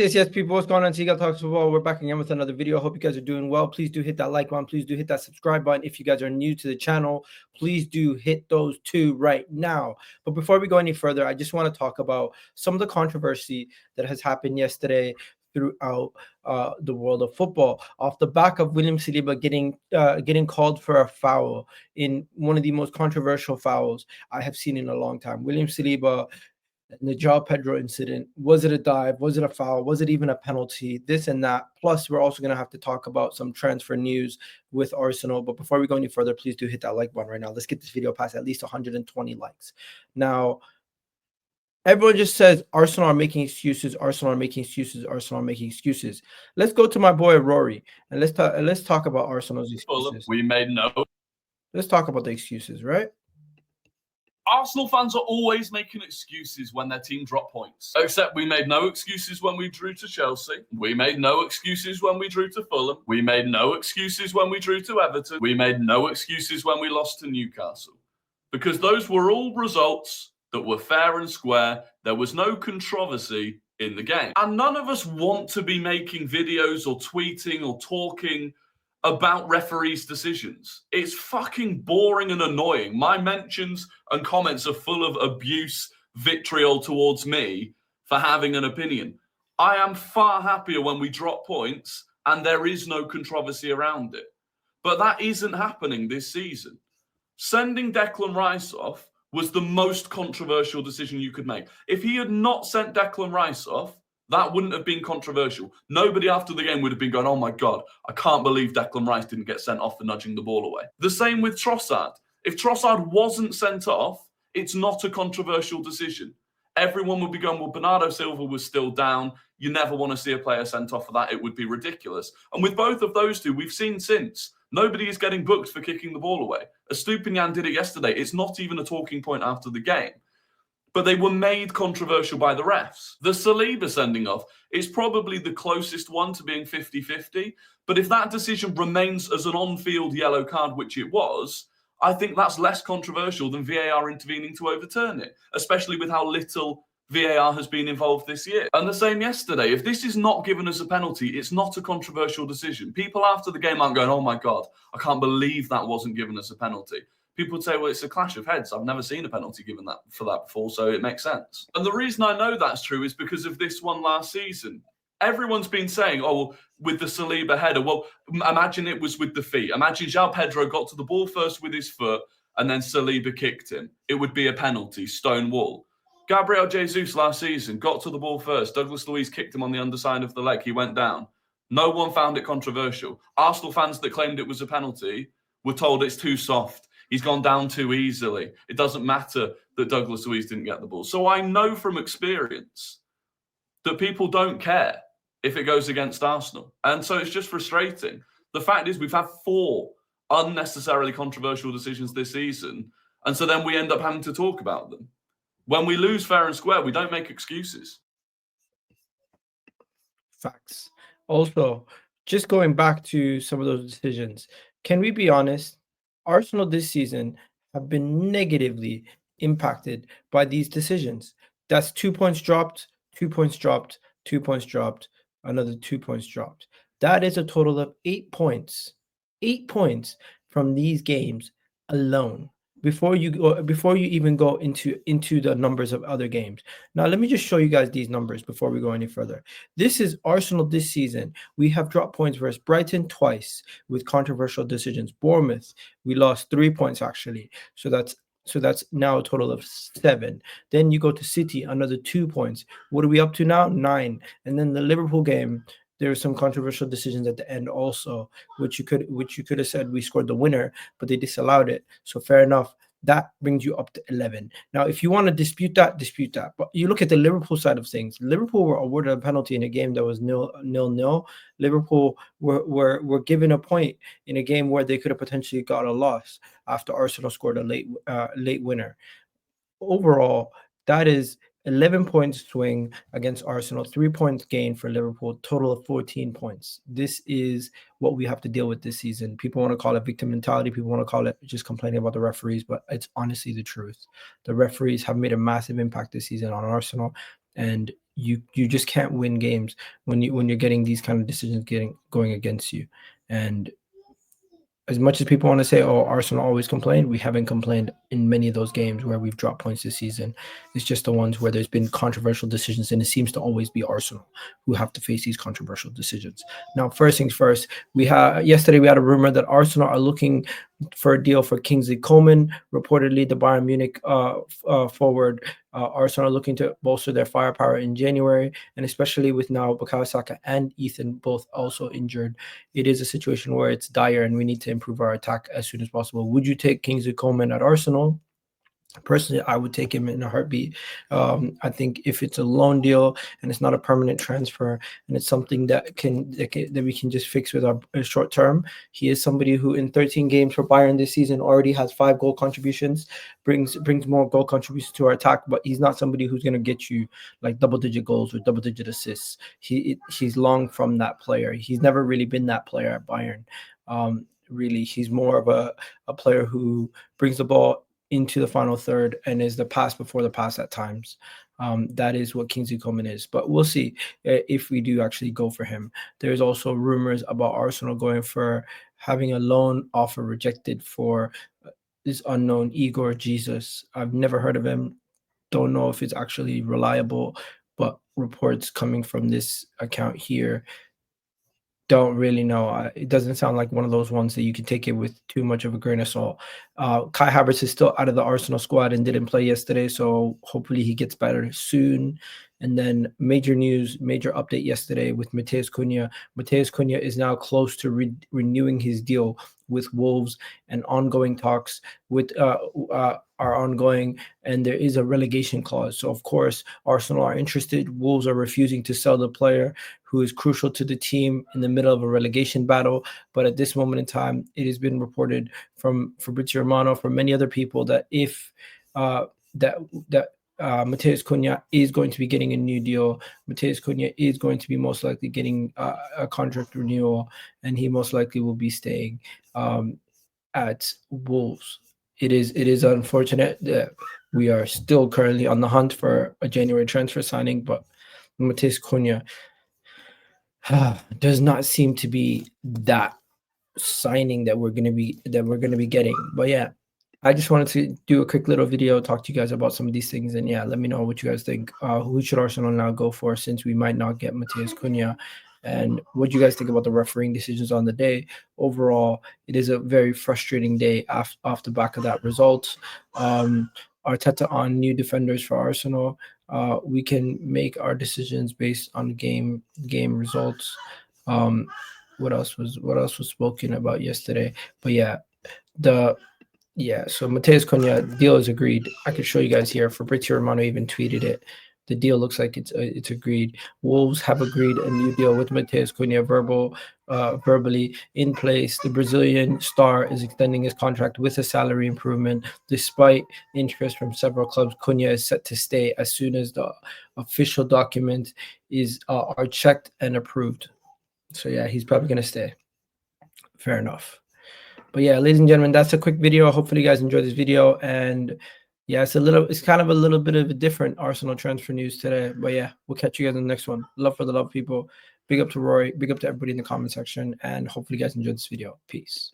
Yes, people, what's going on? Egal Talks Football. We're back again with another video. I hope you guys are doing well. Please do hit that like button. Please do hit that subscribe button. If you guys are new to the channel, please do hit those two right now. But before we go any further, I just want to talk about some of the controversy that has happened yesterday throughout the world of football, off the back of William Saliba getting called for a foul in one of the most controversial fouls I have seen in a long time. William Saliba and the João Pedro incident. Was it a dive? Was it a foul? Was it even a penalty? This and that. Plus, we're also going to have to talk about some transfer news with Arsenal. But before we go any further, please do hit that like button right now. Let's get this video past at least 120 likes. Now, everyone just says Arsenal are making excuses. Arsenal are making excuses. Arsenal are making excuses. Let's go to my boy Rory and let's talk about Arsenal's excuses. Let's talk about the excuses, right? Arsenal fans are always making excuses when their team drop points. Except we made no excuses when we drew to Chelsea. We made no excuses when we drew to Fulham. We made no excuses when we drew to Everton. We made no excuses when we lost to Newcastle. Because those were all results that were fair and square. There was no controversy in the game. And none of us want to be making videos or tweeting or talking about referees' decisions. It's fucking boring and annoying. My mentions and comments are full of abuse, vitriol towards me for having an opinion. I am far happier when we drop points and there is no controversy around it. But that isn't happening this season. Sending Declan Rice off was the most controversial decision you could make. If he had not sent Declan Rice off, that wouldn't have been controversial. Nobody after the game would have been going, oh my God, I can't believe Declan Rice didn't get sent off for nudging the ball away. The same with Trossard. If Trossard wasn't sent off, it's not a controversial decision. Everyone would be going, well, Bernardo Silva was still down. You never want to see a player sent off for that. It would be ridiculous. And with both of those two, we've seen since, nobody is getting booked for kicking the ball away. Estupiñán did it yesterday. It's not even a talking point after the game. But they were made controversial by the refs. The Saliba sending off is probably the closest one to being 50-50. But if that decision remains as an on-field yellow card, which it was, I think that's less controversial than VAR intervening to overturn it, especially with how little VAR has been involved this year. And the same yesterday. If this is not given as a penalty, it's not a controversial decision. People after the game aren't going, oh my God, I can't believe that wasn't given as a penalty. People would say, well, it's a clash of heads. I've never seen a penalty given for that before, so it makes sense. And the reason I know that's true is because of this one last season. Everyone's been saying, oh, well, with the Saliba header, well, imagine it was with the feet. Imagine João Pedro got to the ball first with his foot and then Saliba kicked him. It would be a penalty, stone wall. Gabriel Jesus last season got to the ball first. Douglas Luiz kicked him on the underside of the leg. He went down. No one found it controversial. Arsenal fans that claimed it was a penalty were told it's too soft. He's gone down too easily. It doesn't matter that Douglas Luiz didn't get the ball. So I know from experience that people don't care if it goes against Arsenal. And so it's just frustrating. The fact is we've had 4 unnecessarily controversial decisions this season. And so then we end up having to talk about them. When we lose fair and square, we don't make excuses. Facts. Also, just going back to some of those decisions, can we be honest? Arsenal this season have been negatively impacted by these decisions. That's 2 points dropped, 2 points dropped, 2 points dropped, another 2 points dropped. That is a total of 8 points. 8 points from these games alone. Before you even go into the numbers of other games. Now, let me just show you guys these numbers before we go any further. This is Arsenal this season. We have dropped points versus Brighton twice with controversial decisions. Bournemouth, we lost 3 points actually. So that's now a total of 7. Then you go to City, another 2 points. What are we up to now? 9. And then the Liverpool game, there were some controversial decisions at the end also, which you could have said we scored the winner, but they disallowed it. So fair enough. That brings you up to 11. Now, if you want to dispute that, dispute that. But you look at the Liverpool side of things. Liverpool were awarded a penalty in a game that was 0-0. Liverpool were given a point in a game where they could have potentially got a loss after Arsenal scored a late winner. Overall, that is 11 points swing against Arsenal, 3 points gain for Liverpool, total of 14 points. This is what we have to deal with this season. People want to call it victim mentality. People want to call it just complaining about the referees, but it's honestly the truth. The referees have made a massive impact this season on Arsenal, and you just can't win games when you're getting these kind of decisions going against you. And as much as people want to say, "Oh, Arsenal always complain," we haven't complained in many of those games where we've dropped points this season. It's just the ones where there's been controversial decisions, and it seems to always be Arsenal who have to face these controversial decisions. Now, first things first, yesterday we had a rumor that Arsenal are looking for a deal for Kingsley Coman. Reportedly, the Bayern Munich forward Arsenal are looking to bolster their firepower in January, and especially with now Bukayo Saka and Ethan both also injured, it is a situation where it's dire and we need to improve our attack as soon as possible. Would you take Kingsley Coman at Arsenal? Personally, I would take him in a heartbeat. I think if it's a loan deal and it's not a permanent transfer and it's something that we can just fix with our short term, he is somebody who in 13 games for Bayern this season already has 5 goal contributions, brings more goal contributions to our attack, but he's not somebody who's going to get you like double-digit goals or double-digit assists. He's long from that player. He's never really been that player at Bayern. Really, he's more of a player who brings the ball into the final third and is the pass before the pass at times. That is what Kingsley Coman is. But we'll see if we do actually go for him. There's also rumors about Arsenal going for having a loan offer rejected for this unknown Igor Jesus. I've never heard of him. Don't know if it's actually reliable, but reports coming from this account here don't really know. It doesn't sound like one of those ones that you can take it with too much of a grain of salt. Kai Havertz is still out of the Arsenal squad and didn't play yesterday, so hopefully he gets better soon. And then major news, major update yesterday with Matheus Cunha. Matheus Cunha is now close to renewing his deal with Wolves, and ongoing talks with are ongoing, and there is a relegation clause. So of course Arsenal are interested. Wolves are refusing to sell the player who is crucial to the team in the middle of a relegation battle. But at this moment in time, it has been reported from Fabrizio Romano, from many other people, that if Matheus Cunha is going to be getting a new deal, Matheus Cunha is going to be most likely getting a contract renewal, and he most likely will be staying at Wolves. It is unfortunate that we are still currently on the hunt for a January transfer signing, but Matheus Cunha does not seem to be that signing that we're gonna be getting. But yeah, I just wanted to do a quick little video, talk to you guys about some of these things, and yeah, let me know what you guys think. Who should Arsenal now go for, since we might not get Matheus Cunha? And what do you guys think about the refereeing decisions on the day? Overall, it is a very frustrating day off the back of that result. Arteta on new defenders for Arsenal. We can make our decisions based on game results. What else was spoken about yesterday? But yeah, so Matheus Cunha deal is agreed. I could show you guys here. Fabrizio Romano even tweeted it. The deal looks like it's agreed. Wolves have agreed a new deal with Matheus Cunha, verbally in place. The Brazilian star is extending his contract with a salary improvement. Despite interest from several clubs, Cunha is set to stay as soon as the official document are checked and approved. So yeah, he's probably going to stay. Fair enough. But yeah, ladies and gentlemen, that's a quick video. Hopefully you guys enjoyed this video. And yeah, it's kind of a little bit of a different Arsenal transfer news today. But yeah, we'll catch you guys in the next one. Love for the love, people. Big up to Rory. Big up to everybody in the comment section. And hopefully you guys enjoyed this video. Peace.